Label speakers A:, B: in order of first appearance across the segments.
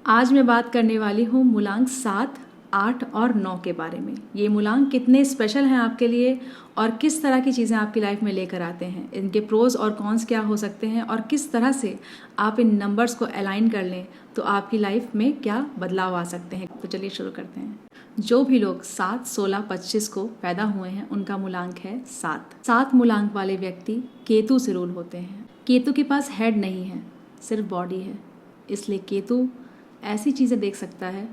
A: आज मैं बात करने वाली हूँ मूलांक 7, 8 और 9 के बारे में। ये मूलांक कितने स्पेशल हैं आपके लिए और किस तरह की चीज़ें आपकी लाइफ में लेकर आते हैं, इनके प्रोज और कॉन्स क्या हो सकते हैं और किस तरह से आप इन नंबर्स को अलाइन कर लें तो आपकी लाइफ में क्या बदलाव आ सकते हैं। तो चलिए शुरू करते हैं। जो भी लोग 7, 16, 25 को पैदा हुए हैं उनका मूलांक है 7। 7 मूलांक वाले व्यक्ति केतु से रूल होते हैं। केतु के पास हेड नहीं है, सिर्फ बॉडी है, इसलिए केतु ऐसी चीज़ें देख सकता है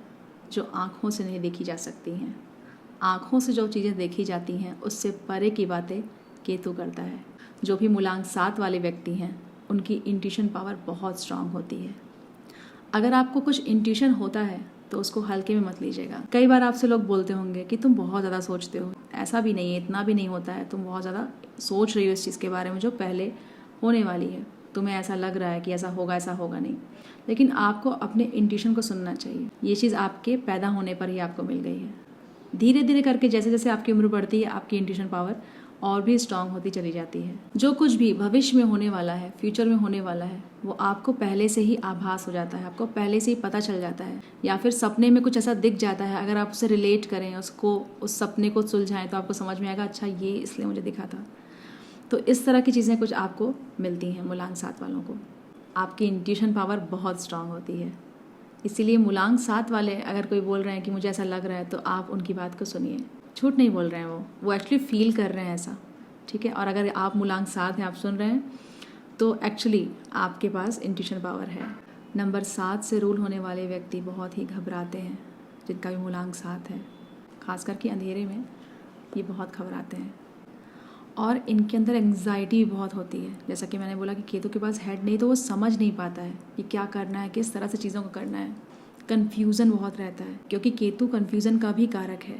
A: जो आँखों से नहीं देखी जा सकती हैं। आँखों से जो चीज़ें देखी जाती हैं उससे परे की बातें केतु करता है। जो भी मूलांक 7 वाले व्यक्ति हैं उनकी इंट्यूशन पावर बहुत स्ट्रांग होती है। अगर आपको कुछ इंट्यूशन होता है तो उसको हल्के में मत लीजिएगा। कई बार आपसे लोग बोलते होंगे कि तुम बहुत ज़्यादा सोचते हो। ऐसा भी नहीं है, इतना भी नहीं होता है। तुम बहुत ज़्यादा सोच रही हो इस चीज़ के बारे में जो पहले होने वाली है। तुम्हें ऐसा लग रहा है कि ऐसा होगा नहीं, लेकिन आपको अपने इंट्यूशन को सुनना चाहिए। ये चीज़ आपके पैदा होने पर ही आपको मिल गई है। धीरे धीरे करके जैसे जैसे आपकी उम्र बढ़ती है आपकी इंट्यूशन पावर और भी स्ट्रांग होती चली जाती है। जो कुछ भी भविष्य में होने वाला है, फ्यूचर में होने वाला है, वो आपको पहले से ही आभास हो जाता है, आपको पहले से ही पता चल जाता है, या फिर सपने में कुछ ऐसा दिख जाता है। अगर आप उससे रिलेट करें, उसको उस सपने को सुलझाएं तो आपको समझ में आएगा अच्छा ये इसलिए मुझे दिखा था। तो इस तरह की चीज़ें कुछ आपको मिलती हैं मूलांक 7 वालों को। आपकी इंट्यूशन पावर बहुत स्ट्रांग होती है, इसीलिए मूलांक 7 वाले अगर कोई बोल रहे हैं कि मुझे ऐसा लग रहा है तो आप उनकी बात को सुनिए। झूठ नहीं बोल रहे हैं, वो एक्चुअली फील कर रहे हैं ऐसा, ठीक है। और अगर आप मूलांक 7 हैं, आप सुन रहे हैं, तो एक्चुअली आपके पास इंट्यूशन पावर है। नंबर 7 से रूल होने वाले व्यक्ति बहुत ही घबराते हैं, जिनका भी मूलांक 7 है। खास करके अंधेरे में ये बहुत घबराते हैं और इनके अंदर एंग्जाइटी भी बहुत होती है। जैसा कि मैंने बोला कि केतु के पास हेड नहीं, तो वो समझ नहीं पाता है कि क्या करना है, किस तरह से चीज़ों को करना है। कन्फ्यूज़न बहुत रहता है क्योंकि केतु कन्फ्यूज़न का भी कारक है।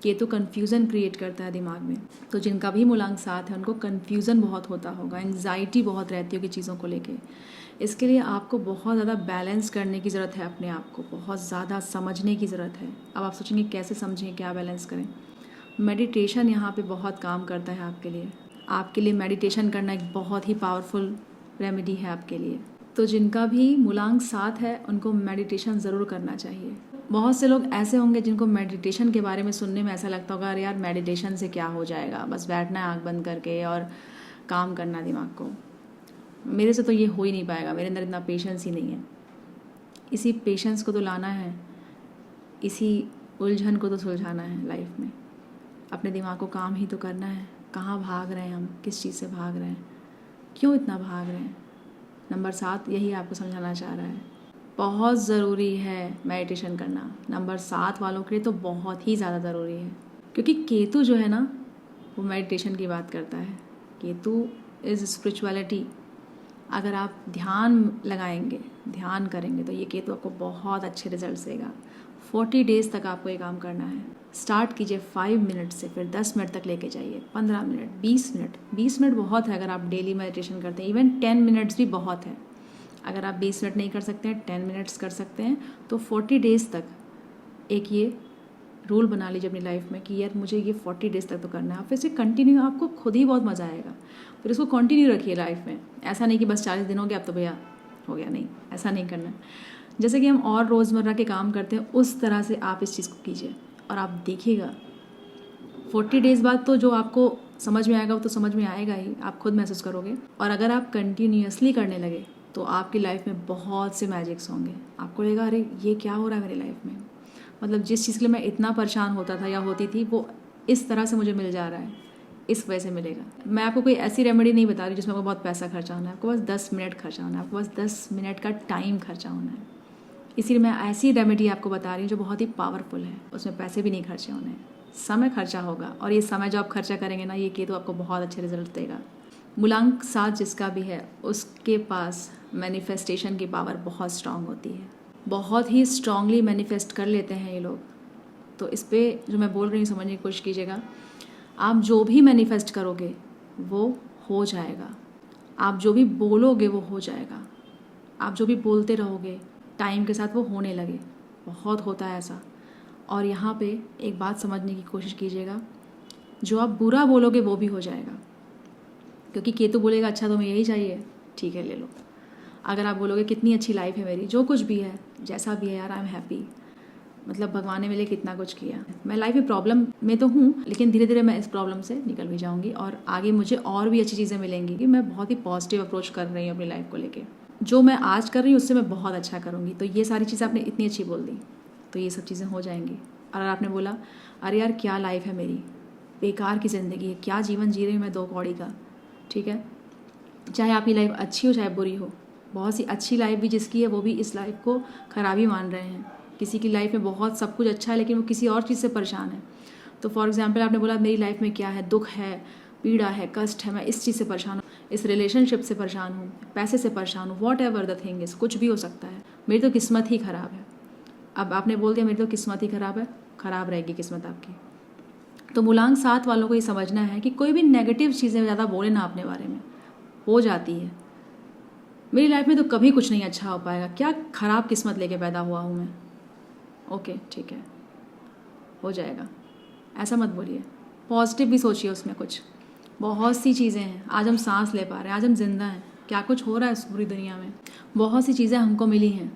A: केतु कन्फ्यूज़न क्रिएट करता है दिमाग में। तो जिनका भी मूलांक 7 है उनको कन्फ्यूज़न बहुत होता होगा, एंग्जाइटी बहुत रहती होगी चीज़ों को लेके। इसके लिए आपको बहुत ज़्यादा बैलेंस करने की ज़रूरत है, अपने आप को बहुत ज़्यादा समझने की ज़रूरत है। अब आप सोचेंगे कैसे समझें, क्या बैलेंस करें। मेडिटेशन यहाँ पे बहुत काम करता है आपके लिए। आपके लिए मेडिटेशन करना एक बहुत ही पावरफुल रेमेडी है आपके लिए। तो जिनका भी मूलांक 7 है उनको मेडिटेशन ज़रूर करना चाहिए। बहुत से लोग ऐसे होंगे जिनको मेडिटेशन के बारे में सुनने में ऐसा लगता होगा अरे यार मेडिटेशन से क्या हो जाएगा, बस बैठना है आँख बंद करके और काम करना दिमाग को। मेरे से तो ये हो ही नहीं पाएगा, मेरे अंदर इतना पेशेंस ही नहीं है। इसी पेशेंस को तो लाना है, इसी उलझन को तो सुलझाना है लाइफ में। अपने दिमाग को काम ही तो करना है। कहाँ भाग रहे हैं हम, किस चीज़ से भाग रहे हैं, क्यों इतना भाग रहे हैं। नंबर 7 यही आपको समझाना चाह रहा है। बहुत ज़रूरी है मेडिटेशन करना। नंबर 7 वालों के लिए तो बहुत ही ज़्यादा ज़रूरी है, क्योंकि केतु जो है ना वो मेडिटेशन की बात करता है। Ketu is spirituality. अगर आप ध्यान लगाएंगे, ध्यान करेंगे तो ये केतु आपको बहुत अच्छे रिजल्ट देगा। 40 डेज़ तक आपको ये काम करना है। स्टार्ट कीजिए 5 मिनट से, फिर 10 मिनट तक लेके जाइए, 15 मिनट, 20 मिनट। 20 मिनट बहुत है अगर आप डेली मेडिटेशन करते हैं। इवन 10 मिनट्स भी बहुत है। अगर आप 20 मिनट नहीं कर सकते हैं, 10 मिनट्स कर सकते हैं, तो 40 डेज़ तक एक ये रूल बना लीजिए अपनी लाइफ में कि यार मुझे ये 40 डेज़ तक तो करना है। फिर से कंटिन्यू, आपको खुद ही बहुत मज़ा आएगा। फिर इसको कंटिन्यू रखिए लाइफ में। ऐसा नहीं कि बस 40 दिन हो गया अब तो भैया हो गया, नहीं, ऐसा नहीं करना है। जैसे कि हम और रोज़मर्रा के काम करते हैं उस तरह से आप इस चीज़ को कीजिए और आप देखिएगा 40 डेज़ बाद तो जो आपको समझ में आएगा वो तो समझ में आएगा ही, आप खुद महसूस करोगे। और अगर आप कंटिन्यूअसली करने लगे तो आपकी लाइफ में बहुत से मैजिक्स होंगे। आपको लगेगा अरे ये क्या हो रहा है मेरी लाइफ में, मतलब जिस चीज़ के लिए मैं इतना परेशान होता था या होती थी वो इस तरह से मुझे मिल जा रहा है, इस वजह से मिलेगा। मैं आपको कोई ऐसी रेमेडी नहीं बता रही जिसमें आपको बहुत पैसा खर्चा होना है। आपको बस 10 मिनट खर्चा होना है, आपको बस 10 मिनट का टाइम खर्चा होना है। इसीलिए मैं ऐसी रेमेडी आपको बता रही हूँ जो बहुत ही पावरफुल है। उसमें पैसे भी नहीं खर्चे होने हैं, समय खर्चा होगा। और ये समय जो आप खर्चा करेंगे ना, ये केतु आपको बहुत अच्छे रिजल्ट देगा। मूलांक 7 जिसका भी है उसके पास मैनिफेस्टेशन की पावर बहुत स्ट्रांग होती है। बहुत ही स्ट्रांगली मैनिफेस्ट कर लेते हैं ये लोग। तो इस पर जो मैं बोल रही हूँ समझने की कोशिश कीजिएगा। आप जो भी मैनिफेस्ट करोगे वो हो जाएगा। आप जो भी बोलोगे वो हो जाएगा। आप जो भी बोलते रहोगे टाइम के साथ वो होने लगे। बहुत होता है ऐसा। और यहाँ पे एक बात समझने की कोशिश कीजिएगा, जो आप बुरा बोलोगे वो भी हो जाएगा। क्योंकि केतु बोलेगा अच्छा तुम्हें यही चाहिए, ठीक है ले लो। अगर आप बोलोगे कितनी अच्छी लाइफ है मेरी, जो कुछ भी है जैसा भी है यार, आई एम हैप्पी, मतलब भगवान ने मेरे लिए कितना कुछ किया। मैं लाइफ में प्रॉब्लम में तो हूँ, लेकिन धीरे धीरे मैं इस प्रॉब्लम से निकल भी जाऊँगी और आगे मुझे और भी अच्छी चीज़ें मिलेंगी कि मैं बहुत ही पॉजिटिव अप्रोच कर रही हूँ अपनी लाइफ को लेके। जो मैं आज कर रही हूँ उससे मैं बहुत अच्छा करूँगी। तो ये सारी चीज़ें आपने इतनी अच्छी बोल दी, तो ये सब चीज़ें हो जाएंगी। और अगर आपने बोला अरे यार क्या लाइफ है मेरी, बेकार की ज़िंदगी है, क्या जीवन जी रही हूँ मैं 2 कौड़ी का, ठीक है। चाहे आपकी लाइफ अच्छी हो चाहे बुरी हो, बहुत सी अच्छी लाइफ भी जिसकी है वो भी इस लाइफ को खराबी मान रहे हैं। किसी की लाइफ में बहुत सब कुछ अच्छा है लेकिन वो किसी और चीज़ से परेशान है। तो फॉर एग्जांपल आपने बोला मेरी लाइफ में क्या है, दुख है, पीड़ा है, कष्ट है, मैं इस चीज़ से परेशान हूँ, इस रिलेशनशिप से परेशान हूँ, पैसे से परेशान हूँ, what ever the thing is, कुछ भी हो सकता है, मेरी तो किस्मत ही ख़राब है। अब आपने बोल दिया मेरी तो किस्मत ही ख़राब है, ख़राब रहेगी किस्मत आपकी। तो मूलांक 7 वालों को ये समझना है कि कोई भी नेगेटिव चीज़ें ज़्यादा बोले ना अपने बारे में, हो जाती है। मेरी लाइफ में तो कभी कुछ नहीं अच्छा हो पाएगा, क्या ख़राब किस्मत लेके पैदा हुआ हूँ मैं, ओके ठीक है हो जाएगा, ऐसा मत बोलिए। पॉजिटिव भी सोचिए उसमें कुछ, बहुत सी चीज़ें हैं। आज हम सांस ले पा रहे हैं, आज हम जिंदा हैं, क्या कुछ हो रहा है इस पूरी दुनिया में। बहुत सी चीज़ें हमको मिली हैं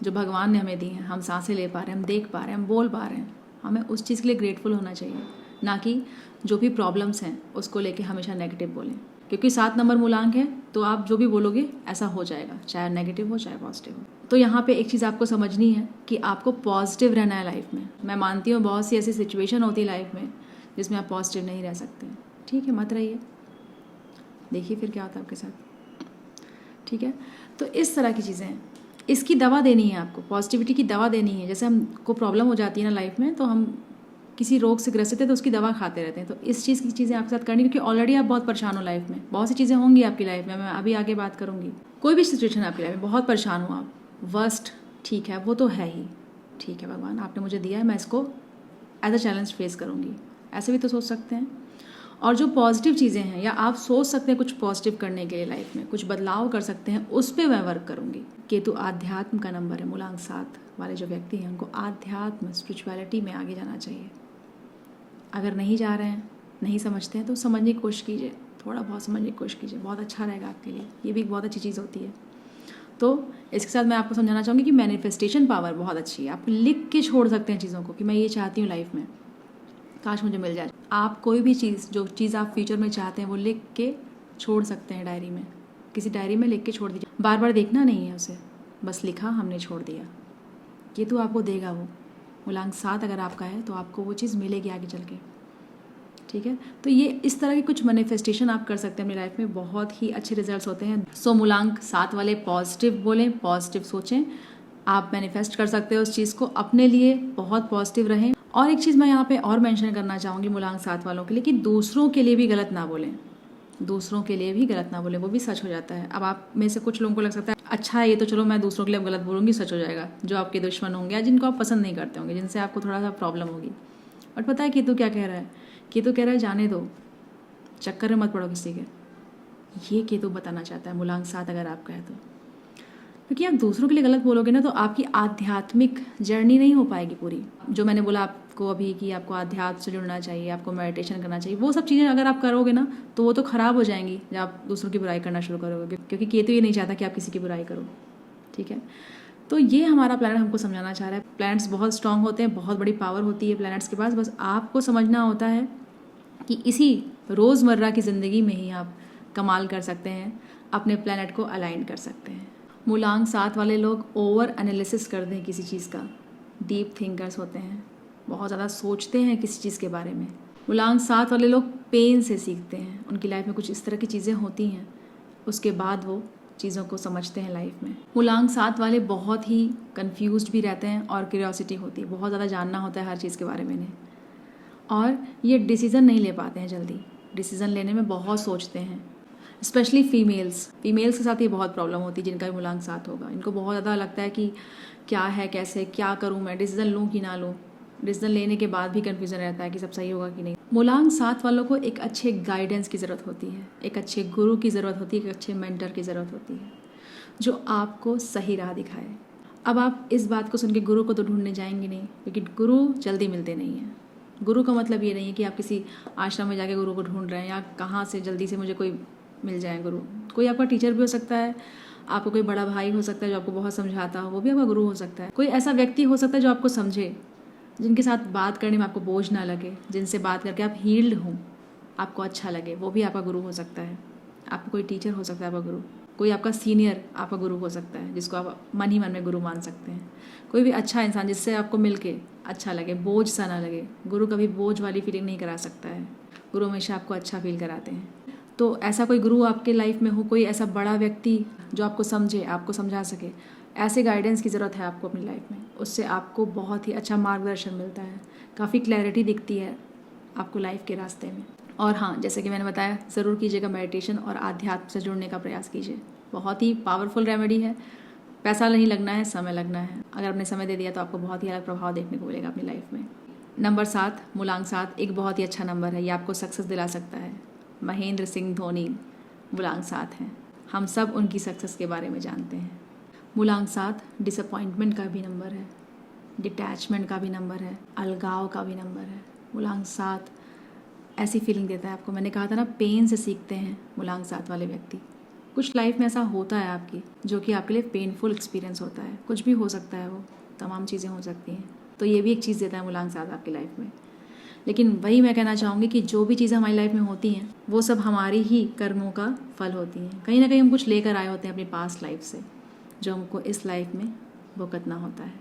A: जो भगवान ने हमें दी हैं, हम सांसें ले पा रहे हैं, हम देख पा रहे हैं, हम बोल पा रहे हैं। हमें उस चीज़ के लिए ग्रेटफुल होना चाहिए, ना कि जो भी प्रॉब्लम्स हैं उसको लेके हमेशा नेगेटिव बोलें। क्योंकि 7 नंबर मूलांक है तो आप जो भी बोलोगे ऐसा हो जाएगा, चाहे नेगेटिव हो चाहे पॉजिटिव हो। तो यहाँ पे एक चीज़ आपको समझनी है कि आपको पॉजिटिव रहना है लाइफ में। मैं मानती हूँ बहुत सी ऐसी सिचुएशन होती है लाइफ में जिसमें आप पॉजिटिव नहीं रह सकते, ठीक है, मत रहिए, देखिए फिर क्या होता है आपके साथ, ठीक है। तो इस तरह की चीज़ें हैं, इसकी दवा देनी है आपको, पॉजिटिविटी की दवा देनी है। जैसे हमको प्रॉब्लम हो जाती है ना लाइफ में, तो हम किसी रोग से ग्रसित है तो उसकी दवा खाते रहते हैं। तो इस चीज़ की चीज़ें आपके साथ करनी, क्योंकि ऑलरेडी आप बहुत परेशान हो लाइफ में, बहुत सी चीज़ें होंगी आपकी लाइफ में, मैं अभी आगे बात करूँगी। कोई भी सिचुएशन आपकी लाइफ में बहुत परेशान हो आप, वर्स्ट, ठीक है वो तो है ही, ठीक है भगवान आपने मुझे दिया है, मैं इसको एज अ चैलेंज फेस करूँगी, ऐसे भी तो सोच सकते हैं। और जो पॉजिटिव चीज़ें हैं, या आप सोच सकते हैं कुछ पॉजिटिव करने के लिए लाइफ में, कुछ बदलाव कर सकते हैं, उस पर मैं वर्क करूँगी। केतु आध्यात्म का नंबर है, मूलांक 7 वाले जो व्यक्ति हैं उनको आध्यात्म, स्पिरिचुअलिटी में आगे जाना चाहिए। अगर नहीं जा रहे हैं, नहीं समझते हैं, तो समझने की कोशिश कीजिए, थोड़ा बहुत समझने की कोशिश कीजिए, बहुत अच्छा रहेगा आपके लिए। ये भी एक बहुत अच्छी चीज़ होती है। तो इसके साथ मैं आपको समझाना चाहूँगी कि मैनिफेस्टेशन पावर बहुत अच्छी है। आप लिख के छोड़ सकते हैं चीज़ों को कि मैं ये चाहती हूँ लाइफ में, काश मुझे मिल जाए। आप कोई भी चीज़, जो चीज़ आप फ्यूचर में चाहते हैं वो लिख के छोड़ सकते हैं डायरी में, किसी डायरी में लिख के छोड़ दीजिए। बार बार देखना नहीं है उसे, बस लिखा, हमने छोड़ दिया। ये तो आपको देगा वो मूलांक 7 अगर आपका है तो आपको वो चीज़ मिलेगी आगे चल के, ठीक है। तो ये इस तरह की कुछ मैनिफेस्टेशन आप कर सकते हैं अपनी लाइफ में, बहुत ही अच्छे रिजल्ट्स होते हैं। सो मूलांक 7 वाले पॉजिटिव बोलें, पॉजिटिव सोचें, आप मैनिफेस्ट कर सकते हो उस चीज़ को, अपने लिए बहुत पॉजिटिव रहें। और एक चीज़ मैं यहाँ पे और मेंशन करना चाहूँगी मूलांक 7 वालों के लिए, कि दूसरों के लिए भी गलत ना बोलें, दूसरों के लिए भी गलत ना बोलें, वो भी सच हो जाता है। अब आप में से कुछ लोगों को लग सकता है अच्छा है ये तो चलो मैं दूसरों के लिए गलत बोलूँगी, सच हो जाएगा। जो आपके दुश्मन होंगे या जिनको आप पसंद नहीं करते होंगे, जिनसे आपको थोड़ा सा प्रॉब्लम होगी। और पता है केतु क्या कह रहा है, केतु कह रहा है जाने दो, चक्कर में मत पड़ो किसी के। ये केतु बताना चाहता है मूलांक 7 अगर आपका है तो। क्योंकि आप दूसरों के लिए गलत बोलोगे ना तो आपकी आध्यात्मिक जर्नी नहीं हो पाएगी पूरी। जो मैंने बोला आपको अभी कि आपको आध्यात्म से जुड़ना चाहिए, आपको मेडिटेशन करना चाहिए, वो सब चीज़ें अगर आप करोगे ना तो वो तो ख़राब हो जाएंगी जब आप दूसरों की बुराई करना शुरू करोगे। क्योंकि केतु ये नहीं चाहता कि आप किसी की बुराई करो, ठीक है। तो ये हमारा प्लैनेट हमको समझाना चाह रहा है। प्लैनेट्स बहुत स्ट्रांग होते हैं, बहुत बड़ी पावर होती है प्लैनेट्स के पास। बस आपको समझना होता है कि इसी रोज़मर्रा की ज़िंदगी में ही आप कमाल कर सकते हैं, अपने प्लैनेट को अलाइन कर सकते हैं। मूलांक 7 वाले लोग ओवर एनालिसिस करते हैं किसी चीज़ का, डीप थिंकर्स होते हैं, बहुत ज़्यादा सोचते हैं किसी चीज़ के बारे में। मूलांक 7 वाले लोग पेन से सीखते हैं, उनकी लाइफ में कुछ इस तरह की चीज़ें होती हैं, उसके बाद वो चीज़ों को समझते हैं लाइफ में। मूलांक 7 वाले बहुत ही कंफ्यूज्ड भी रहते हैं और क्यूरियोसिटी होती है, बहुत ज़्यादा जानना होता है हर चीज़ के बारे में इन्हें। और ये डिसीज़न नहीं ले पाते हैं जल्दी, डिसीज़न लेने में बहुत सोचते हैं। स्पेशली फीमेल्स के साथ ये बहुत प्रॉब्लम होती है जिनका भी मूलांक 7 होगा। इनको बहुत ज़्यादा लगता है कि क्या है, कैसे, क्या करूँ मैं, डिसीज़न लूँ कि ना लूँ। डिसीज़न लेने के बाद भी कन्फ्यूज़न रहता है कि सब सही होगा कि नहीं। मूलांक 7 वालों को एक अच्छे गाइडेंस की ज़रूरत होती है, एक अच्छे गुरु की ज़रूरत होती है, एक अच्छे मेंटर की ज़रूरत होती है जो आपको सही राह दिखाए। अब आप इस बात को सुन के गुरु को तो ढूंढने जाएंगे नहीं, क्योंकि गुरु जल्दी मिलते नहीं हैं। गुरु का मतलब ये नहीं है कि आप किसी आश्रम में जाके गुरु को ढूंढ रहे हैं या कहाँ से जल्दी से मुझे कोई मिल जाए गुरु। कोई आपका टीचर भी हो सकता है, आपको कोई बड़ा भाई हो सकता है जो आपको बहुत समझाता हो, वो भी आपका गुरु हो सकता है। कोई ऐसा व्यक्ति हो सकता है जो आपको समझे, जिनके साथ बात करने में आपको बोझ ना लगे, जिनसे बात करके आप हील्ड हों, आपको अच्छा लगे, वो भी आपका गुरु हो सकता है। आपको कोई टीचर हो सकता है आपका गुरु, कोई आपका सीनियर आपका गुरु हो सकता है, जिसको आप मन ही मन में गुरु मान सकते हैं। कोई भी अच्छा इंसान जिससे आपको मिल के अच्छा लगे, बोझ सा ना लगे। गुरु कभी बोझ वाली फीलिंग नहीं करा सकता है, गुरु हमेशा आपको अच्छा फील कराते हैं। तो ऐसा कोई गुरु आपके लाइफ में हो, कोई ऐसा बड़ा व्यक्ति जो आपको समझे, आपको समझा सके, ऐसे गाइडेंस की ज़रूरत है आपको अपनी लाइफ में। उससे आपको बहुत ही अच्छा मार्गदर्शन मिलता है, काफ़ी क्लैरिटी दिखती है आपको लाइफ के रास्ते में। और हाँ, जैसे कि मैंने बताया, ज़रूर कीजिएगा मेडिटेशन और आध्यात्म से जुड़ने का प्रयास कीजिए। बहुत ही पावरफुल रेमेडी है। पैसा नहीं लगना है, समय लगना है। अगर आपने समय दे दिया तो आपको बहुत ही अलग प्रभाव देखने को मिलेगा अपनी लाइफ में। नंबर 7, मूलांक 7 एक बहुत ही अच्छा नंबर है। ये आपको सक्सेस दिला सकता है। महेंद्र सिंह धोनी मूलांक 7 हैं। हम सब उनकी सक्सेस के बारे में जानते हैं। मूलांक 7 डिसअपॉइंटमेंट का भी नंबर है, डिटैचमेंट का भी नंबर है, अलगाव का भी नंबर है। मूलांक 7 ऐसी फीलिंग देता है आपको। मैंने कहा था ना, पेन से सीखते हैं मूलांक 7 वाले व्यक्ति। कुछ लाइफ में ऐसा होता है आपकी जो कि आपके लिए पेनफुल एक्सपीरियंस होता है। कुछ भी हो सकता है, वो तमाम चीज़ें हो सकती हैं। तो ये भी एक चीज़ देता है मूलांक 7 आपकी लाइफ में। लेकिन वही मैं कहना चाहूँगी कि जो भी चीज़ें हमारी लाइफ में होती हैं वो सब हमारी ही कर्मों का फल होती हैं। कहीं ना कहीं हम कुछ लेकर आए होते हैं अपनी पास्ट लाइफ से, जो हमको इस लाइफ में भुगतना होता है।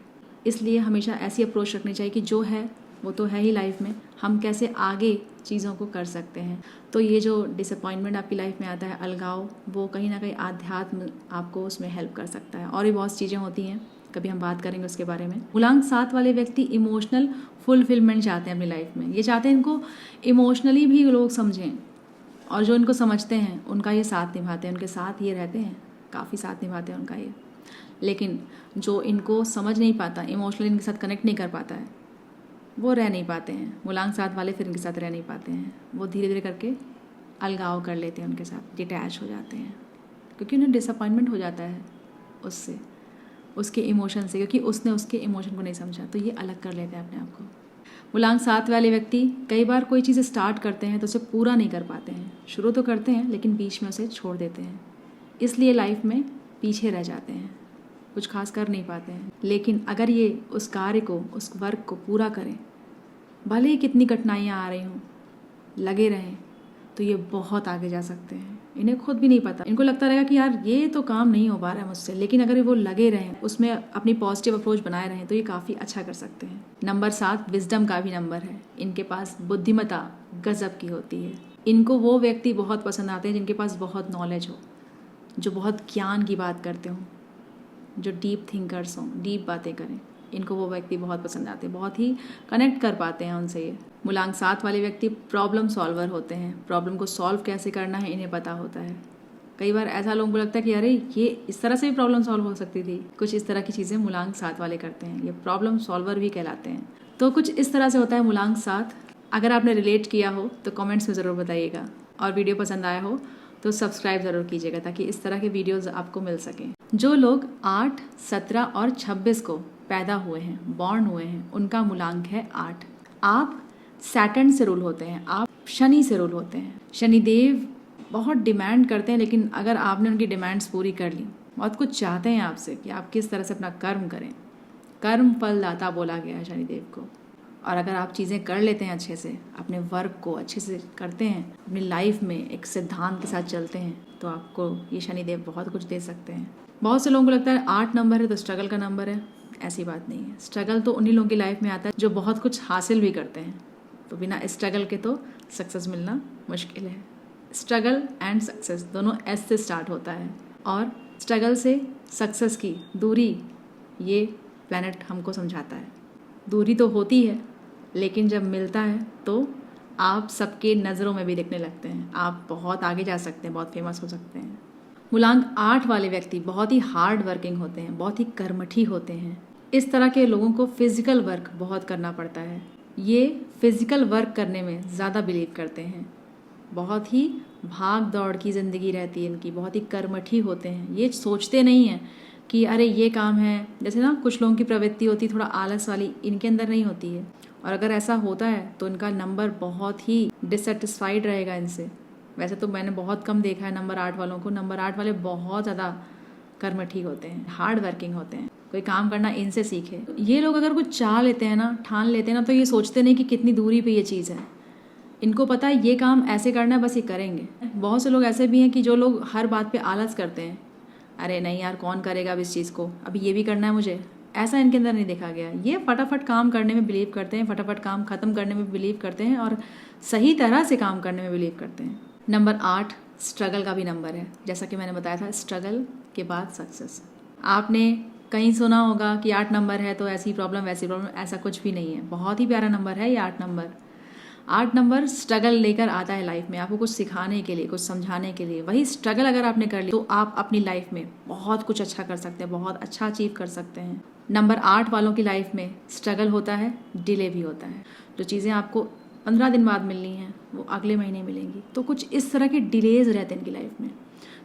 A: इसलिए हमेशा ऐसी अप्रोच रखनी चाहिए कि जो है वो तो है ही लाइफ में, हम कैसे आगे चीज़ों को कर सकते हैं। तो ये जो डिसअपॉइंटमेंट आपकी लाइफ में आता है, अलगाव, वो कहीं ना कहीं आध्यात्म आपको उसमें हेल्प कर सकता है। और भी बहुत चीज़ें होती हैं, कभी हम बात करेंगे उसके बारे में। मूलांक 7 वाले व्यक्ति इमोशनल फुलफिलमेंट चाहते हैं अपनी लाइफ में। ये चाहते हैं इनको इमोशनली भी लोग समझें, और जो इनको समझते हैं उनका ये साथ निभाते हैं, उनके साथ ये रहते हैं, काफ़ी साथ निभाते हैं उनका ये। लेकिन जो इनको समझ नहीं पाता, इमोशनली इनके साथ कनेक्ट नहीं कर पाता है, वो रह नहीं पाते हैं। मूलांक 7 वाले फिर इनके साथ रह नहीं पाते हैं। वो धीरे धीरे करके अलगाव कर लेते हैं, उनके साथ डिटैच हो जाते हैं, क्योंकि उन्हें डिसअपॉइंटमेंट हो जाता है उससे, उसके इमोशन से, क्योंकि उसने उसके इमोशन को नहीं समझा। तो ये अलग कर लेते हैं अपने आप को। मूलांक 7 वाले व्यक्ति कई बार कोई चीज़ स्टार्ट करते हैं तो उसे पूरा नहीं कर पाते हैं। शुरू तो करते हैं लेकिन बीच में उसे छोड़ देते हैं, इसलिए लाइफ में पीछे रह जाते हैं, कुछ खास कर नहीं पाते हैं। लेकिन अगर ये उस कार्य को, उस वर्क को पूरा करें, भले ही कितनी कठिनाइयाँ आ रही हों, लगे रहें, तो ये बहुत आगे जा सकते हैं। इन्हें खुद भी नहीं पता, इनको लगता रहेगा कि यार ये तो काम नहीं हो पा रहा है मुझसे, लेकिन अगर वो लगे रहें, उसमें अपनी पॉजिटिव अप्रोच बनाए रहें, तो ये काफ़ी अच्छा कर सकते हैं। नंबर 7 विजडम का भी नंबर है। इनके पास बुद्धिमत्ता गजब की होती है। इनको वो व्यक्ति बहुत पसंद आते हैं जिनके पास बहुत नॉलेज हो, जो बहुत ज्ञान की बात करते हों, जो डीप थिंकर्स हों, डीप बातें करें। इनको वो व्यक्ति बहुत पसंद आते हैं, बहुत ही कनेक्ट कर पाते हैं उनसे ये। मूलांक 7 वाले व्यक्ति प्रॉब्लम सॉल्वर होते हैं। प्रॉब्लम को सॉल्व कैसे करना है इन्हें पता होता है। कई बार ऐसा लोगों को लगता है कि अरे ये इस तरह से भी प्रॉब्लम सॉल्व हो सकती थी। कुछ इस तरह की चीज़ें मूलांक 7 वाले करते हैं, ये प्रॉब्लम सॉल्वर भी कहलाते हैं। तो कुछ इस तरह से होता है मूलांक 7। अगर आपने रिलेट किया हो तो कमेंट्स में ज़रूर बताइएगा, और वीडियो पसंद आया हो तो सब्सक्राइब ज़रूर कीजिएगा, ताकि इस तरह के वीडियोज़ आपको मिल सकें। जो लोग 8, 17 और 26 को पैदा हुए हैं, बॉर्न हुए हैं, उनका मूलांक है 8। आप सैटर्न से रूल होते हैं, आप शनि से रूल होते हैं। शनिदेव बहुत डिमांड करते हैं, लेकिन अगर आपने उनकी डिमांड्स पूरी कर ली, बहुत कुछ चाहते हैं आपसे कि आप किस तरह से अपना कर्म करें। कर्म फलदाता बोला गया है शनिदेव को। और अगर आप चीज़ें कर लेते हैं अच्छे से, अपने वर्क को अच्छे से करते हैं, अपनी लाइफ में एक सिद्धांत के साथ चलते हैं, तो आपको ये शनिदेव बहुत कुछ दे सकते हैं। बहुत से लोगों को लगता है 8 नंबर है तो स्ट्रगल का नंबर है। ऐसी बात नहीं है। स्ट्रगल तो उन्हीं लोगों की लाइफ में आता है जो बहुत कुछ हासिल भी करते हैं। तो बिना स्ट्रगल के तो सक्सेस मिलना मुश्किल है। स्ट्रगल एंड सक्सेस दोनों एस से स्टार्ट होता है, और स्ट्रगल से सक्सेस की दूरी ये प्लैनेट हमको समझाता है। दूरी तो होती है, लेकिन जब मिलता है तो आप सबके नज़रों में भी दिखने लगते हैं। आप बहुत आगे जा सकते हैं, बहुत फेमस हो सकते हैं। मूलांक 8 वाले व्यक्ति बहुत ही हार्ड वर्किंग होते हैं, बहुत ही कर्मठी होते हैं। इस तरह के लोगों को फिजिकल वर्क बहुत करना पड़ता है। ये फिजिकल वर्क करने में ज़्यादा बिलीव करते हैं। बहुत ही भाग दौड़ की ज़िंदगी रहती है इनकी, बहुत ही कर्मठी होते हैं। ये सोचते नहीं हैं कि अरे ये काम है, जैसे ना कुछ लोगों की प्रवृत्ति होती थोड़ा आलस वाली, इनके अंदर नहीं होती है। और अगर ऐसा होता है तो इनका नंबर बहुत ही डिससेटिस्फाइड रहेगा इनसे। वैसे तो मैंने बहुत कम देखा है नंबर 8 वालों को। नंबर 8 वाले बहुत ज़्यादा कर्मठी होते हैं, हार्ड वर्किंग होते हैं, कोई काम करना इनसे सीखे। ये लोग अगर कुछ चाह लेते हैं ना, ठान लेते हैं ना, तो ये सोचते नहीं कि कितनी दूरी पे ये चीज़ है। इनको पता है ये काम ऐसे करना है, बस ये करेंगे। बहुत से लोग ऐसे भी हैं कि जो लोग हर बात पे आलस करते हैं, अरे नहीं यार कौन करेगा अब इस चीज़ को, अभी ये भी करना है मुझे, ऐसा इनके अंदर नहीं देखा गया। ये फटाफट काम करने में बिलीव करते हैं, फटाफट काम ख़त्म करने में बिलीव करते हैं और सही तरह से काम करने में बिलीव करते हैं। नंबर 8 स्ट्रगल का भी नंबर है। जैसा कि मैंने बताया था, स्ट्रगल के बाद सक्सेस। आपने कहीं सुना होगा कि 8 नंबर है तो ऐसी प्रॉब्लम वैसी प्रॉब्लम, ऐसा कुछ भी नहीं है। बहुत ही प्यारा नंबर है ये 8 नंबर। 8 नंबर स्ट्रगल लेकर आता है लाइफ में, आपको कुछ सिखाने के लिए, कुछ समझाने के लिए। वही स्ट्रगल अगर आपने कर ली तो आप अपनी लाइफ में बहुत कुछ अच्छा कर सकते हैं, बहुत अच्छा अचीव कर सकते हैं। नंबर 8 वालों की लाइफ में स्ट्रगल होता है, डिले भी होता है। जो चीज़ें आपको 15 दिन बाद मिलनी हैं वो अगले महीने मिलेंगी। तो कुछ इस तरह के डिलेज रहते हैं इनकी लाइफ में।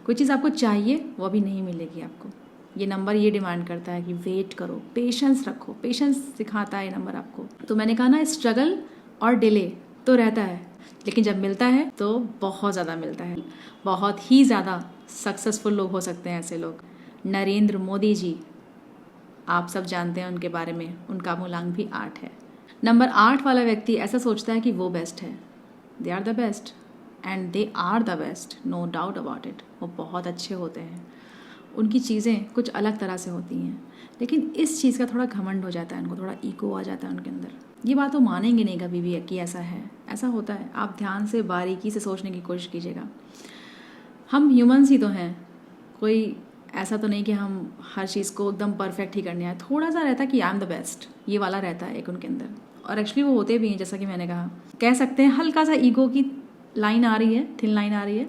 A: कोई चीज़ आपको चाहिए वो अभी नहीं मिलेगी आपको। ये नंबर ये डिमांड करता है कि वेट करो, पेशेंस रखो, पेशेंस सिखाता है ये नंबर आपको। तो मैंने कहा ना, स्ट्रगल और डिले तो रहता है, लेकिन जब मिलता है तो बहुत ज़्यादा मिलता है। बहुत ही ज़्यादा सक्सेसफुल लोग हो सकते हैं ऐसे लोग। नरेंद्र मोदी जी, आप सब जानते हैं उनके बारे में, उनका मूलांक भी 8 है। नंबर 8 वाला व्यक्ति ऐसा सोचता है कि वो बेस्ट है, they are the best and they are the best, no doubt about it. वो बहुत अच्छे होते हैं, उनकी चीज़ें कुछ अलग तरह से होती हैं, लेकिन इस चीज़ का थोड़ा घमंड हो जाता है, उनको थोड़ा ईगो आ जाता है उनके अंदर। ये बात वो मानेंगे नहीं कभी भी कि ऐसा है, ऐसा होता है। आप ध्यान से बारीकी से सोचने की कोशिश कीजिएगा। हम ह्यूमंस ही तो हैं, कोई ऐसा तो नहीं कि हम हर चीज़ को एकदम परफेक्ट ही करने आए। थोड़ा सा रहता है कि आई एम द बेस्ट, ये वाला रहता है एक उनके अंदर। और एक्चुअली वो होते भी हैं, जैसा कि मैंने कहा, कह सकते हैं हल्का सा ईगो की लाइन आ रही है, थिन लाइन आ रही है।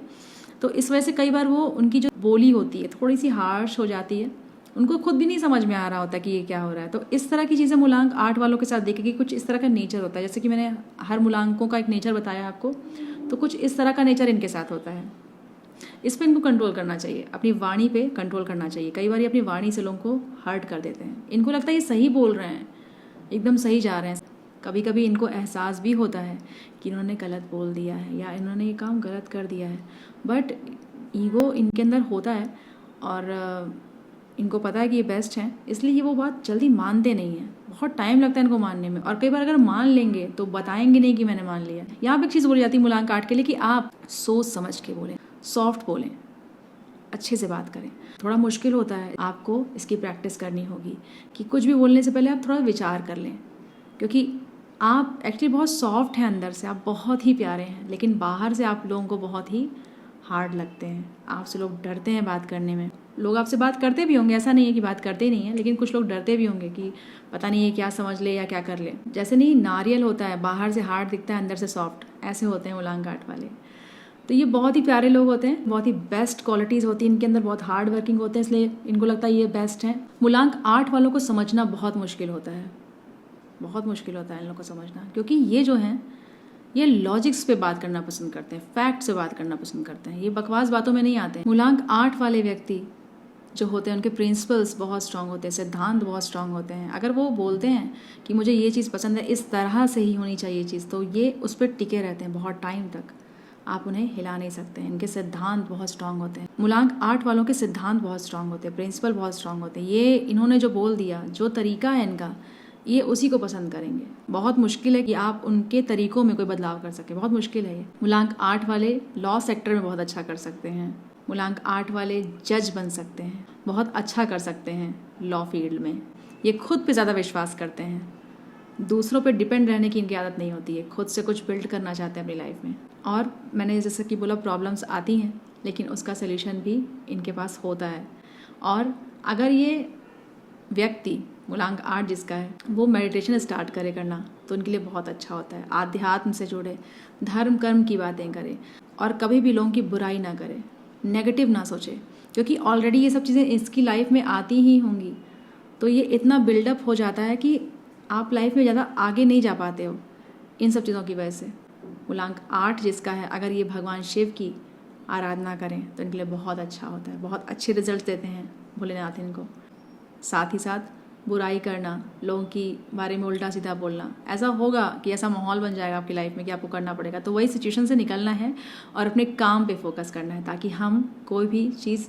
A: तो इस वजह से कई बार वो उनकी जो बोली होती है थोड़ी सी हार्श हो जाती है, उनको खुद भी नहीं समझ में आ रहा होता कि ये क्या हो रहा है। तो इस तरह की चीज़ें मूलांक 8 वालों के साथ देखेंगे, कुछ इस तरह का नेचर होता है। जैसे कि मैंने हर मूलांकों का एक नेचर बताया आपको, तो कुछ इस तरह का नेचर इनके साथ होता है। इस पर इनको कंट्रोल करना चाहिए, अपनी वाणी पे कंट्रोल करना चाहिए। कई बार ये अपनी वाणी से लोगों को हर्ट कर देते हैं। इनको लगता है ये सही बोल रहे हैं, एकदम सही जा रहे हैं। कभी कभी इनको एहसास भी होता है कि इन्होंने गलत बोल दिया है या इन्होंने ये काम गलत कर दिया है, बट ईगो इनके अंदर होता है और इनको पता है कि ये बेस्ट हैं, इसलिए ये वो बात जल्दी मानते नहीं हैं। बहुत टाइम लगता है इनको मानने में, और कई बार अगर मान लेंगे तो बताएंगे नहीं कि मैंने मान लिया। यहाँ पे एक चीज़ बोली जाती है मूलांक 8 के लिए कि आप सोच समझ के बोलें, सॉफ्ट बोलें, अच्छे से बात करें। थोड़ा मुश्किल होता है, आपको इसकी प्रैक्टिस करनी होगी कि कुछ भी बोलने से पहले आप थोड़ा विचार कर लें, क्योंकि आप एक्चुअली बहुत सॉफ्ट हैं अंदर से, आप बहुत ही प्यारे हैं, लेकिन बाहर से आप लोगों को बहुत ही हार्ड लगते हैं। आपसे लोग डरते हैं बात करने में। लोग आपसे बात करते भी होंगे, ऐसा नहीं है कि बात करते नहीं है, लेकिन कुछ लोग डरते भी होंगे कि पता नहीं है क्या समझ ले या क्या कर ले। जैसे नहीं नारियल होता है, बाहर से हार्ड दिखता है, अंदर से सॉफ्ट, ऐसे होते हैं मूलांक 8 वाले। तो ये बहुत ही प्यारे लोग होते हैं, बहुत ही बेस्ट क्वालिटीज़ होती हैं इनके अंदर, बहुत हार्ड वर्किंग होते हैं, इसलिए इनको लगता है ये बेस्ट हैं। मूलांक 8 वालों को समझना बहुत मुश्किल होता है, बहुत मुश्किल होता है इन लोगों को समझना, क्योंकि ये जो हैं ये लॉजिक्स पे बात करना पसंद करते हैं, फैक्ट से बात करना पसंद करते हैं, ये बकवास बातों में नहीं आते हैं। मूलांक 8 वाले व्यक्ति जो होते हैं उनके प्रिंसिपल्स बहुत स्ट्रांग होते हैं, सिद्धांत बहुत स्ट्रांग होते हैं। अगर वो बोलते हैं कि मुझे ये चीज़ पसंद है, इस तरह से ही होनी चाहिए चीज़, तो ये उस पर टिके रहते हैं बहुत टाइम तक, आप उन्हें हिला नहीं सकते हैं। इनके सिद्धांत बहुत स्ट्रांग होते हैं। मूलांक 8 वालों के सिद्धांत बहुत स्ट्रांग होते हैं, प्रिंसिपल बहुत स्ट्रांग होते हैं। ये इन्होंने जो बोल दिया, जो तरीका है इनका, ये उसी को पसंद करेंगे। बहुत मुश्किल है कि आप उनके तरीकों में कोई बदलाव कर सके, बहुत मुश्किल है ये। मूलांक 8 वाले लॉ सेक्टर में बहुत अच्छा कर सकते हैं। मूलांक 8 वाले जज बन सकते हैं, बहुत अच्छा कर सकते हैं लॉ फील्ड में। ये खुद पे ज़्यादा विश्वास करते हैं, दूसरों पे डिपेंड रहने की इनकी आदत नहीं होती है, खुद से कुछ बिल्ड करना चाहते हैं अपनी लाइफ में। और मैंने जैसे कि बोला, प्रॉब्लम्स आती हैं, लेकिन उसका सलूशन भी इनके पास होता है। और अगर ये व्यक्ति मूलांक 8 जिसका है वो मेडिटेशन स्टार्ट करे करना, तो उनके लिए बहुत अच्छा होता है। आध्यात्म से जुड़े, धर्म कर्म की बातें करे, और कभी भी लोगों की बुराई ना करे, नेगेटिव ना सोचे, क्योंकि ऑलरेडी ये सब चीज़ें इसकी लाइफ में आती ही होंगी। तो ये इतना बिल्डअप हो जाता है कि आप लाइफ में ज़्यादा आगे नहीं जा पाते हो इन सब चीज़ों की वजह से। मूलांक 8 जिसका है, अगर ये भगवान शिव की आराधना करें तो इनके लिए बहुत अच्छा होता है, बहुत अच्छे रिजल्ट देते हैं भोलेनाथ इनको। साथ ही साथ बुराई करना, लोगों की बारे में उल्टा सीधा बोलना, ऐसा होगा कि ऐसा माहौल बन जाएगा आपकी लाइफ में कि आपको करना पड़ेगा। तो वही सिचुएशन से निकलना है और अपने काम पे फोकस करना है, ताकि हम कोई भी चीज़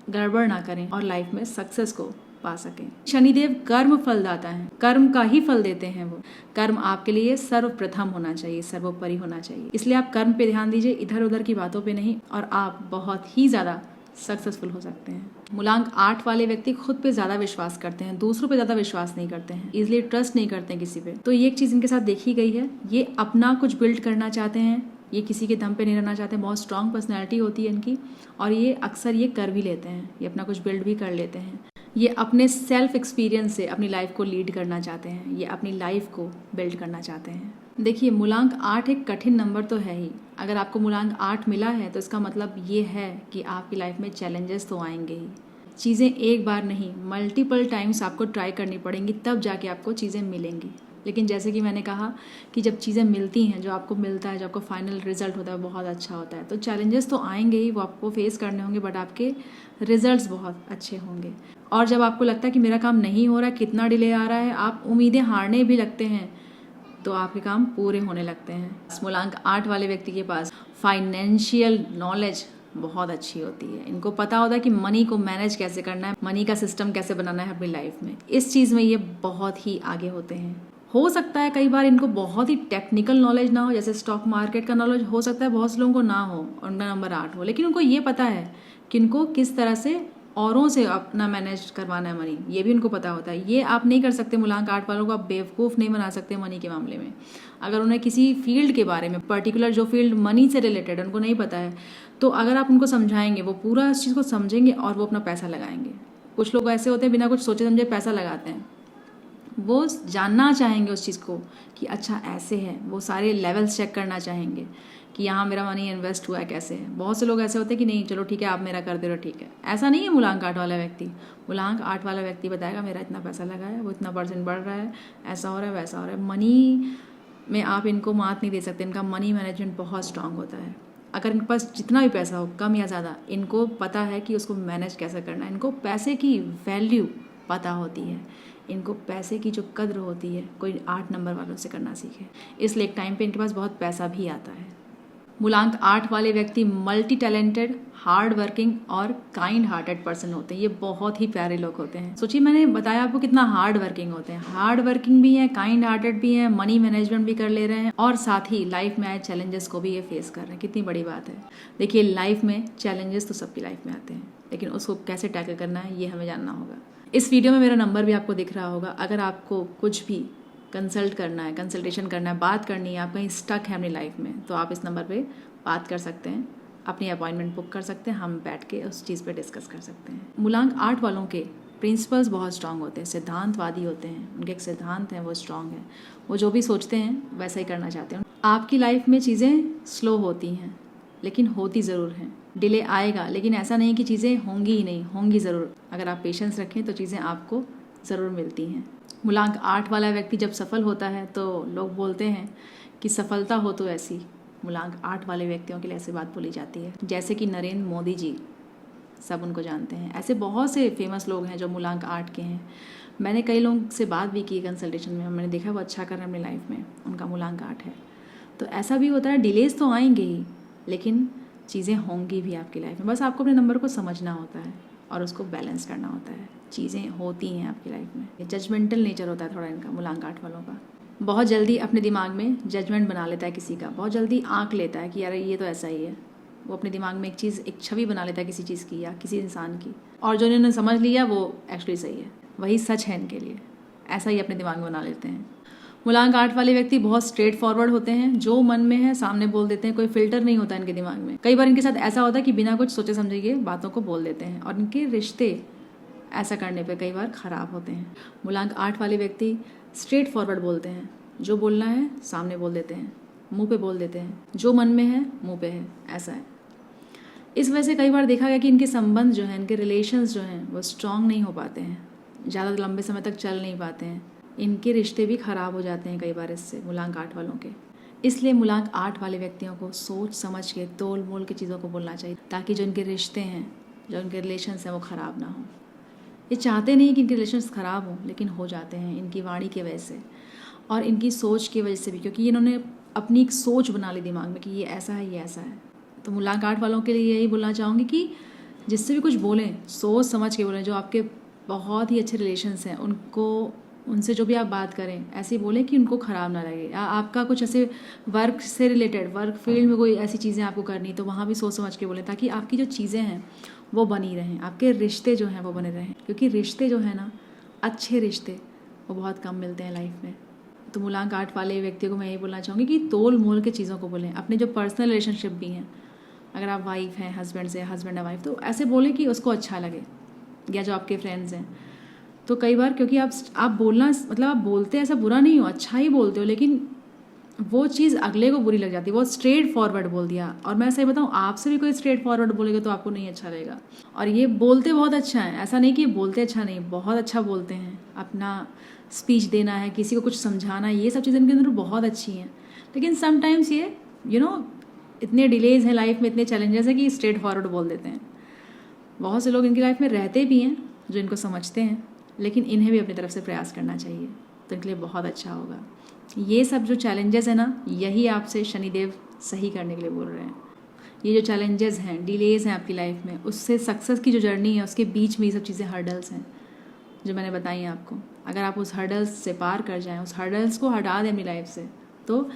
A: गड़बड़ ना करें और लाइफ में सक्सेस को पा सकें। शनिदेव कर्म फलदाता है, कर्म का ही फल देते हैं वो। कर्म आपके लिए सर्वप्रथम होना चाहिए, सर्वोपरि होना चाहिए। इसलिए आप कर्म पे ध्यान दीजिए, इधर उधर की बातों पे नहीं, और आप बहुत ही ज़्यादा सक्सेसफुल हो सकते हैं। मूलांक 8 वाले व्यक्ति खुद पे ज़्यादा विश्वास करते हैं, दूसरों पे ज़्यादा विश्वास नहीं करते हैं, इजीली ट्रस्ट नहीं करते हैं किसी पे। तो ये एक चीज़ इनके साथ देखी गई है, ये अपना कुछ बिल्ड करना चाहते हैं, ये किसी के दम पे नहीं रहना चाहते, बहुत स्ट्रांग पर्सनैलिटी होती है इनकी, और ये अक्सर ये कर भी लेते हैं, ये अपना कुछ बिल्ड भी कर लेते हैं। ये अपने सेल्फ एक्सपीरियंस से अपनी लाइफ को लीड करना चाहते हैं, ये अपनी लाइफ को बिल्ड करना चाहते हैं। देखिए, मूलांक 8 एक कठिन नंबर तो है ही। अगर आपको मूलांक 8 मिला है तो इसका मतलब ये है कि आपकी लाइफ में चैलेंजेस तो आएंगे ही। चीज़ें एक बार नहीं, मल्टीपल टाइम्स आपको ट्राई करनी पड़ेंगी, तब जाके आपको चीज़ें मिलेंगी। लेकिन जैसे कि मैंने कहा कि जब चीज़ें मिलती हैं, जो आपको मिलता है, जो आपको फाइनल रिजल्ट होता है, वो बहुत अच्छा होता है। तो चैलेंजेस तो आएंगे ही, वो आपको फेस करने होंगे, बट आपके रिजल्ट्स बहुत अच्छे होंगे। और जब आपको लगता है कि मेरा काम नहीं हो रहा है, कितना डिले आ रहा है, आप उम्मीदें हारने भी लगते हैं, तो आपके काम पूरे होने लगते हैं। मूलांक 8 वाले व्यक्ति के पास फाइनेंशियल नॉलेज बहुत अच्छी होती है। इनको पता होता है कि मनी को मैनेज कैसे करना है, मनी का सिस्टम कैसे बनाना है अपनी लाइफ में। इस चीज़ में ये बहुत ही आगे होते हैं। हो सकता है कई बार इनको बहुत ही टेक्निकल नॉलेज ना हो, जैसे स्टॉक मार्केट का नॉलेज हो सकता है बहुत से लोगों को ना हो और उनका नंबर 8 हो, लेकिन उनको ये पता है कि इनको किस तरह से औरों से अपना मैनेज करवाना है मनी, ये भी उनको पता होता है। ये आप नहीं कर सकते, मूलांक 8 वालों को आप बेवकूफ़ नहीं बना सकते मनी के मामले में। अगर उन्हें किसी फील्ड के बारे में, पर्टिकुलर जो फील्ड मनी से रिलेटेड है, उनको नहीं पता है, तो अगर आप उनको समझाएंगे, वो पूरा इस चीज़ को समझेंगे और वो अपना पैसा लगाएंगे। कुछ लोग ऐसे होते हैं बिना कुछ सोचे समझे पैसा लगाते हैं, वो जानना चाहेंगे उस चीज़ को कि अच्छा ऐसे है, वो सारे लेवल्स चेक करना चाहेंगे कि यहाँ मेरा मनी इन्वेस्ट हुआ है कैसे है। बहुत से लोग ऐसे होते हैं कि नहीं चलो ठीक है, आप मेरा कर दे रहे हो, ठीक है। ऐसा नहीं है मूलांक 8 वाला व्यक्ति। मूलांक 8 वाला व्यक्ति बताएगा मेरा इतना पैसा लगा है, वो इतना % बढ़ रहा है, ऐसा हो रहा है, वैसा हो रहा है। मनी में आप इनको मात नहीं दे सकते, इनका मनी मैनेजमेंट बहुत स्ट्रांग होता है। अगर इनके पास जितना भी पैसा हो, कम या ज़्यादा, इनको पता है कि उसको मैनेज कैसे करना है। इनको पैसे की वैल्यू पता होती है, इनको पैसे की जो कद्र होती है कोई 8 नंबर वालों से करना सीखे। इसलिए एक टाइम पे इनके पास बहुत पैसा भी आता है। मूलांक 8 वाले व्यक्ति मल्टी टैलेंटेड, हार्ड वर्किंग और काइंड हार्टेड पर्सन होते हैं। ये बहुत ही प्यारे लोग होते हैं। सोचिए, मैंने बताया आपको कितना हार्ड वर्किंग होते हैं। हार्ड वर्किंग भी हैं, काइंड हार्टेड भी हैं, मनी मैनेजमेंट भी कर ले रहे हैं, और साथ ही लाइफ में आए चैलेंजेस को भी ये फेस कर रहे हैं। कितनी बड़ी बात है। देखिए, लाइफ में चैलेंजेस तो सबकी लाइफ में आते हैं, लेकिन उसको कैसे टैकल करना है ये हमें जानना होगा। इस वीडियो में मेरा नंबर भी आपको दिख रहा होगा। अगर आपको कुछ भी कंसल्ट करना है, कंसल्टेशन करना है, बात करनी है, आप कहीं स्टक है अपनी लाइफ में, तो आप इस नंबर पे बात कर सकते हैं, अपनी अपॉइंटमेंट बुक कर सकते हैं, हम बैठ के उस चीज़ पे डिस्कस कर सकते हैं। मूलांक 8 वालों के प्रिंसिपल्स बहुत स्ट्रांग होते हैं, सिद्धांतवादी होते हैं। उनके एक सिद्धांत हैं, वो स्ट्रांग है। वो जो भी सोचते हैं वैसा ही करना चाहते हैं। आपकी लाइफ में चीज़ें स्लो होती हैं, लेकिन होती ज़रूर हैं। डिले आएगा, लेकिन ऐसा नहीं कि चीज़ें होंगी ही नहीं, होंगी ज़रूर। अगर आप पेशेंस रखें तो चीज़ें आपको ज़रूर मिलती हैं। मूलांक 8 वाला व्यक्ति जब सफल होता है तो लोग बोलते हैं कि सफलता हो तो ऐसी। मूलांक 8 वाले व्यक्तियों के लिए ऐसी बात बोली जाती है, जैसे कि नरेंद्र मोदी जी, सब उनको जानते हैं। ऐसे बहुत से फेमस लोग हैं जो मूलांक 8 के हैं। मैंने कई लोगों से बात भी की कंसल्टेशन में, मैंने देखा वो अच्छा कर रहे हैं अपनी लाइफ में, उनका मूलांक 8 है। तो ऐसा भी होता है, डिलेज तो आएंगे ही, लेकिन चीज़ें होंगी भी आपकी लाइफ में। बस आपको अपने नंबर को समझना होता है और उसको बैलेंस करना होता है। चीज़ें होती हैं आपकी लाइफ में। जजमेंटल नेचर होता है थोड़ा इनका, मूलांक 8 वालों का। बहुत जल्दी अपने दिमाग में जजमेंट बना लेता है किसी का, बहुत जल्दी आंक लेता है कि यार ये तो ऐसा ही है। वो अपने दिमाग में एक छवि बना लेता है किसी चीज़ की या किसी इंसान की, और जो इन्होंने समझ लिया वो एक्चुअली सही है, वही सच है इनके लिए। ऐसा ही अपने दिमाग में बना लेते हैं। मूलांक 8 वाले व्यक्ति बहुत स्ट्रेट फॉरवर्ड होते हैं, जो मन में है सामने बोल देते हैं, कोई फिल्टर नहीं होता इनके दिमाग में। कई बार इनके साथ ऐसा होता है कि बिना कुछ सोचे समझे ये बातों को बोल देते हैं, और इनके रिश्ते ऐसा करने पे कई बार ख़राब होते हैं। मूलांक 8 वाले व्यक्ति स्ट्रेट फॉरवर्ड बोलते हैं, जो बोलना है सामने बोल देते हैं, मुंह पे बोल देते हैं, जो मन में है मुंह पे है, ऐसा है। इस वजह से कई बार देखा गया कि इनके संबंध जो हैं, इनके रिलेशंस जो हैं, वो स्ट्रांग नहीं हो पाते हैं, ज़्यादा लंबे समय तक चल नहीं पाते हैं। इनके रिश्ते भी ख़राब हो जाते हैं कई बार इससे, मूलांक 8 वालों के। इसलिए मूलांक 8 वाले व्यक्तियों को सोच समझ के, तोल मोल के चीज़ों को बोलना चाहिए, ताकि जो इनके रिश्ते हैं, जो इनके रिलेशंस हैं, वो ख़राब ना हो। ये चाहते नहीं कि इनके रिलेशंस ख़राब हों, लेकिन हो जाते हैं इनकी वाणी की वजह से और इनकी सोच की वजह से भी, क्योंकि इन्होंने अपनी एक सोच बना ली दिमाग में कि ये ऐसा है, ये ऐसा है। तो मूलांक 8 वालों के लिए यही बोलना चाहूँगी कि जिससे भी कुछ बोलें सोच समझ के बोलें। जो आपके बहुत ही अच्छे रिलेशन्स हैं उनसे जो भी आप बात करें ऐसे बोलें कि उनको ख़राब ना लगे। या आपका कुछ ऐसे वर्क से रिलेटेड, वर्क फील्ड में कोई ऐसी चीज़ें आपको करनी तो वहाँ भी सोच समझ के बोलें, ताकि आपकी जो चीज़ें हैं वो बनी रहें, आपके रिश्ते जो हैं वो बने रहें। क्योंकि रिश्ते जो है ना, अच्छे रिश्ते वो बहुत कम मिलते हैं लाइफ में। तो मूलांक 8 वाले व्यक्तियों को मैं यही बोलना चाहूँगी कि तोल मोल के चीज़ों को बोलें। अपने जो पर्सनल रिलेशनशिप भी हैं, अगर आप वाइफ हैं हस्बैंड से, हस्बैंड है वाइफ, तो ऐसे बोलें कि उसको अच्छा लगे। या जो आपके फ्रेंड्स हैं, तो कई बार क्योंकि आप बोलना मतलब आप बोलते ऐसा बुरा नहीं हो, अच्छा ही बोलते हो, लेकिन वो चीज़ अगले को बुरी लग जाती है। बहुत स्ट्रेट फॉरवर्ड बोल दिया। और मैं सही बताऊँ, आपसे भी कोई स्ट्रेट फॉरवर्ड बोलेगा तो आपको नहीं अच्छा लगेगा। और ये बोलते बहुत अच्छा है, ऐसा नहीं कि बोलते अच्छा नहीं, बहुत अच्छा बोलते हैं। अपना स्पीच देना है, किसी को कुछ समझाना है, ये सब चीज़ें इनके अंदर बहुत अच्छी हैं। लेकिन समटाइम्स ये इतने डिलेज हैं लाइफ में, इतने चैलेंजेस हैं कि स्ट्रेट फॉरवर्ड बोल देते हैं। बहुत से लोग इनकी लाइफ में रहते भी हैं जो इनको समझते हैं, लेकिन इन्हें भी अपनी तरफ से प्रयास करना चाहिए, तो इनके लिए बहुत अच्छा होगा। ये सब जो चैलेंजेस है ना, यही आपसे शनिदेव सही करने के लिए बोल रहे हैं। ये जो चैलेंजेस हैं, डिलेज हैं आपकी लाइफ में, उससे सक्सेस की जो जर्नी है उसके बीच में ये सब चीज़ें हर्डल्स हैं जो मैंने बताई हैं आपको। अगर आप उस हर्डल्स से पार कर जाएं, उस हर्डल्स को हटा दें अपनी लाइफ से, तो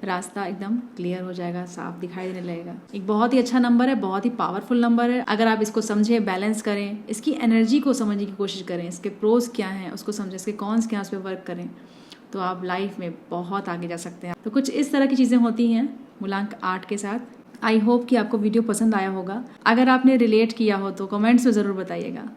A: रास्ता एकदम क्लियर हो जाएगा, साफ दिखाई देने लगेगा। एक बहुत ही अच्छा नंबर है, बहुत ही पावरफुल नंबर है। अगर आप इसको समझें, बैलेंस करें, इसकी एनर्जी को समझने की कोशिश करें, इसके प्रोज क्या हैं उसको समझें, इसके कॉन्स क्या हैं उस पर वर्क करें, तो आप लाइफ में बहुत आगे जा सकते हैं। तो कुछ इस तरह की चीज़ें होती हैं मूलांक 8 के साथ। आई होप कि आपको वीडियो पसंद आया होगा। अगर आपने रिलेट किया हो तो कमेंट्स में ज़रूर बताइएगा,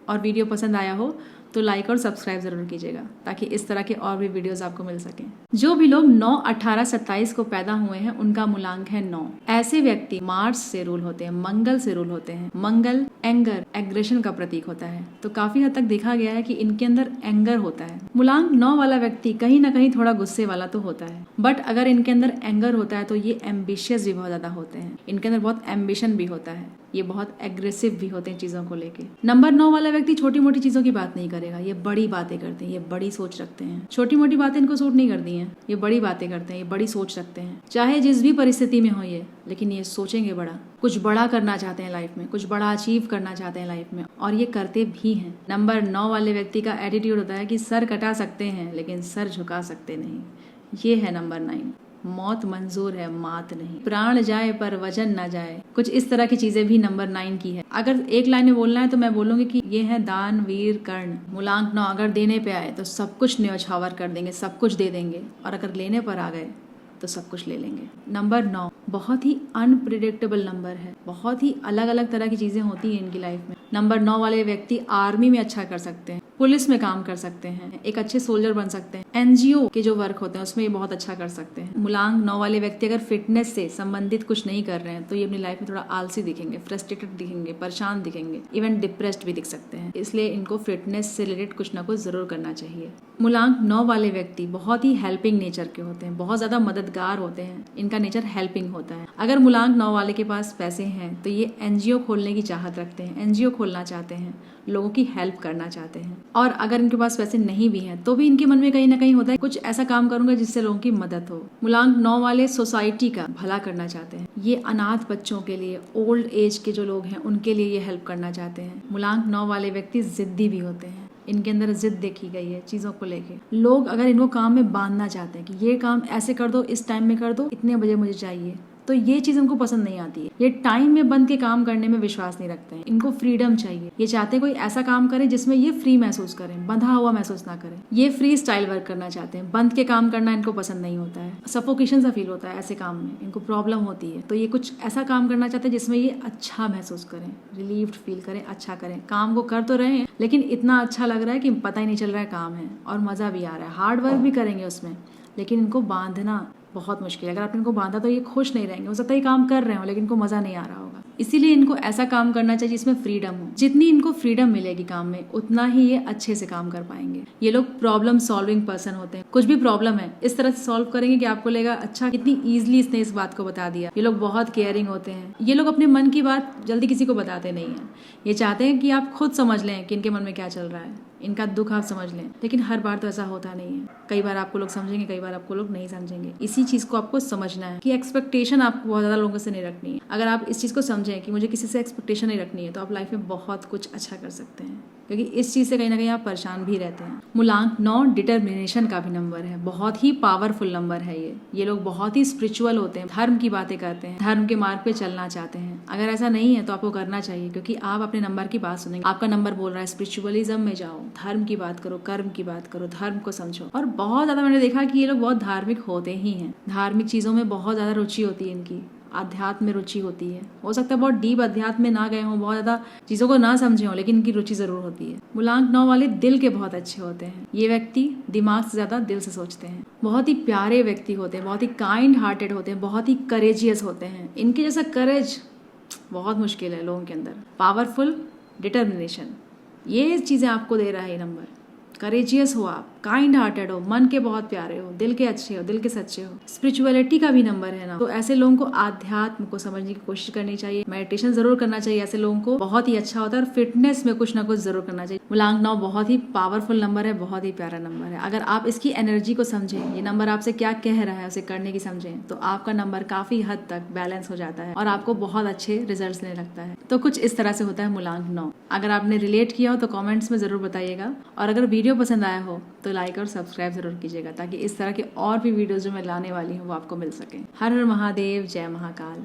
A: और वीडियो पसंद आया हो तो लाइक और सब्सक्राइब ज़रूर कीजिएगा, ताकि इस तरह के और भी वीडियोस आपको मिल सकें। जो भी लोग 9, 18, 27 को पैदा हुए हैं उनका मूलांक है 9। ऐसे व्यक्ति मार्स से रूल होते हैं, मंगल से रूल होते हैं। मंगल एंगर, एग्रेशन का प्रतीक होता है, तो काफी हद तक देखा गया है कि इनके अंदर एंगर होता है। मूलांक 9 वाला व्यक्ति कहीं ना कहीं थोड़ा गुस्से वाला तो होता है, बट अगर इनके अंदर एंगर होता है तो ये एम्बिशियस भी बहुत ज्यादा होते हैं। इनके अंदर बहुत एम्बिशन भी होता है, ये बहुत एग्रेसिव भी होते हैं चीजों को लेके। नंबर 9 वाला व्यक्ति छोटी मोटी चीजों की बात नहीं करेगा, ये बड़ी बातें करते हैं, ये बड़ी सोच रखते हैं। छोटी मोटी बातें इनको सूट नहीं करती हैं, ये बड़ी बातें करते हैं, ये बड़ी सोच रखते हैं। चाहे जिस भी परिस्थिति में हो ये, लेकिन ये सोचेंगे बड़ा, कुछ बड़ा करना चाहते हैं लाइफ में, कुछ बड़ा अचीव करना चाहते हैं लाइफ में, और ये करते भी हैं। नंबर 9 वाले व्यक्ति का एटीट्यूड होता है कि सर कटा सकते हैं लेकिन सर झुका सकते नहीं। ये है नंबर 9। मौत मंजूर है, मात नहीं। प्राण जाए पर वजन ना जाए, कुछ इस तरह की चीजें भी नंबर 9 की है। अगर एक लाइन में बोलना है तो मैं बोलूंगी कि ये है दान वीर कर्ण। मूलांक 9 अगर देने पे आए तो सब कुछ न्यौछावर कर देंगे, सब कुछ दे देंगे, और अगर लेने पर आ गए तो सब कुछ ले लेंगे। नंबर 9 बहुत ही अनप्रिडिक्टेबल नंबर है, बहुत ही अलग अलग तरह की चीजें होती हैं इनकी लाइफ में। नंबर 9 वाले व्यक्ति आर्मी में अच्छा कर सकते हैं, पुलिस में काम कर सकते हैं, एक अच्छे सोल्जर बन सकते हैं, एनजीओ के जो वर्क होते हैं उसमें ये बहुत अच्छा कर सकते हैं। मूलांक 9 वाले व्यक्ति अगर फिटनेस से संबंधित कुछ नहीं कर रहे हैं तो ये अपनी लाइफ में थोड़ा आलसी दिखेंगे, फ्रस्ट्रेटेड दिखेंगे, परेशान दिखेंगे, इवन डिप्रेस्ड भी दिख सकते हैं। इसलिए इनको फिटनेस से रिलेटेड कुछ ना कुछ जरूर करना चाहिए। मूलांक 9 वाले व्यक्ति बहुत ही हेल्पिंग नेचर के होते हैं, बहुत ज्यादा मददगार होते हैं, इनका नेचर हेल्पिंग होता है। अगर मूलांक 9 वाले के पास पैसे हैं तो ये एनजीओ खोलने की चाहत रखते हैं, एनजीओ खोलना चाहते हैं, लोगों की हेल्प करना चाहते हैं। और अगर इनके पास पैसे नहीं भी हैं तो भी इनके मन में कहीं ना कहीं होता है कुछ ऐसा काम करूंगा जिससे लोगों की मदद हो। मूलांक 9 वाले सोसाइटी का भला करना चाहते हैं, ये अनाथ बच्चों के लिए, ओल्ड एज के जो लोग हैं उनके लिए ये हेल्प करना चाहते हैं। मूलांक 9 वाले व्यक्ति जिद्दी भी होते हैं, इनके अंदर जिद देखी गई है चीजों को लेके। लोग अगर इनको काम में बांधना चाहते हैं कि ये काम ऐसे कर दो, इस टाइम में कर दो, इतने बजे मुझे चाहिए, तो ये चीज उनको पसंद नहीं आती है। ये टाइम में बंद के काम करने में विश्वास नहीं रखते हैं, इनको फ्रीडम चाहिए। ये चाहते हैं कोई ऐसा काम करे जिसमें ये फ्री महसूस करें, बंधा हुआ महसूस ना करें। ये फ्री स्टाइल वर्क करना चाहते हैं, बंद के काम करना इनको पसंद नहीं होता है, सफोकेशन सा फील होता है ऐसे काम में, इनको प्रॉब्लम होती है। तो ये कुछ ऐसा काम करना चाहते हैं जिसमें ये अच्छा महसूस करें, रिलीव्ड फील करें, अच्छा करें। काम को कर तो रहे हैं लेकिन इतना अच्छा लग रहा है कि पता ही नहीं चल रहा है काम है, और मजा भी आ रहा है। हार्ड वर्क भी करेंगे उसमें, लेकिन इनको बांधना बहुत मुश्किल है। अगर आपने इनको बांधा तो ये खुश नहीं रहेंगे, हो सकता है ये काम कर रहे हो लेकिन इनको मजा नहीं आ रहा होगा। इसीलिए इनको ऐसा काम करना चाहिए जिसमें फ्रीडम हो। जितनी इनको फ्रीडम मिलेगी काम में, उतना ही ये अच्छे से काम कर पाएंगे। ये लोग प्रॉब्लम सॉल्विंग पर्सन होते हैं, कुछ भी प्रॉब्लम है इस तरह से सॉल्व करेंगे कि आपको लगेगा अच्छा कितनी ईजिली इसने इस बात को बता दिया। ये लोग बहुत केयरिंग होते हैं, ये लोग अपने मन की बात जल्दी किसी को बताते नहीं है। ये चाहते हैं कि आप खुद समझ लें कि इनके मन में क्या चल रहा है। इनका दुख आप समझ लें। लेकिन हर बार तो ऐसा होता नहीं है, कई बार आपको लोग समझेंगे, कई बार आपको लोग नहीं समझेंगे। इसी चीज को आपको समझना है कि एक्सपेक्टेशन आपको बहुत ज्यादा लोगों से नहीं रखनी है। अगर आप इस चीज को समझें कि मुझे किसी से एक्सपेक्टेशन नहीं रखनी है, तो आप लाइफ में बहुत कुछ अच्छा कर सकते हैं, क्योंकि इस चीज से कहीं ना कहीं आप परेशान भी रहते हैं। मूलांक 9 डिटर्मिनेशन का भी नंबर है, बहुत ही पावरफुल नंबर है ये लोग बहुत ही स्पिरिचुअल होते हैं, धर्म की बातें करते हैं, धर्म के मार्ग पे चलना चाहते हैं। अगर ऐसा नहीं है तो आपको करना चाहिए, क्योंकि आप अपने नंबर की बात सुनेंगे। आपका नंबर बोल रहा है स्पिरिचुअलिज्म में जाओ, धर्म की बात करो, कर्म की बात करो, धर्म को समझो। और बहुत ज्यादा मैंने देखा कि ये लोग बहुत धार्मिक होते ही हैं, धार्मिक चीजों में बहुत ज्यादा रुचि होती है इनकी, अध्यात्म में रुचि होती है। हो सकता है बहुत डीप अध्यात्म में ना गए हों, बहुत ज्यादा चीजों को ना समझे हों, लेकिन इनकी रुचि जरूर होती है। मूलांक 9 वाले दिल के बहुत अच्छे होते हैं। ये व्यक्ति दिमाग से ज्यादा दिल से सोचते हैं, बहुत ही प्यारे व्यक्ति होते हैं, बहुत ही काइंड हार्टेड होते हैं, बहुत ही करेजियस होते हैं। इनके जैसा करेज बहुत मुश्किल है लोगों के अंदर। पावरफुल डिटर्मिनेशन, ये चीजें आपको दे रहा है ये नंबर। करेजियस हो आप, काइंड हार्टेड हो, मन के बहुत प्यारे हो, दिल के अच्छे हो, दिल के सच्चे हो। स्पिरिचुअलिटी का भी नंबर है ना, तो ऐसे लोगों को आध्यात्म को समझने की कोशिश करनी चाहिए, मेडिटेशन जरूर करना चाहिए। ऐसे लोगों को बहुत ही अच्छा होता है, और फिटनेस में कुछ ना कुछ जरूर करना चाहिए। मूलांक 9 बहुत ही पावरफुल नंबर है, बहुत ही प्यारा नंबर है। अगर आप इसकी एनर्जी को समझें, ये नंबर आपसे क्या कह रहा है उसे करने की समझें, तो आपका नंबर काफी हद तक बैलेंस हो जाता है और आपको बहुत अच्छे रिजल्ट देने लगता है। तो कुछ इस तरह से होता है मूलांक 9। अगर आपने रिलेट किया हो तो कॉमेंट्स में जरूर बताइएगा, और अगर वीडियो पसंद आया हो तो लाइक और सब्सक्राइब जरूर कीजिएगा, ताकि इस तरह के और भी वीडियोस जो मैं लाने वाली हूँ वो आपको मिल सके। हर हर महादेव, जय महाकाल।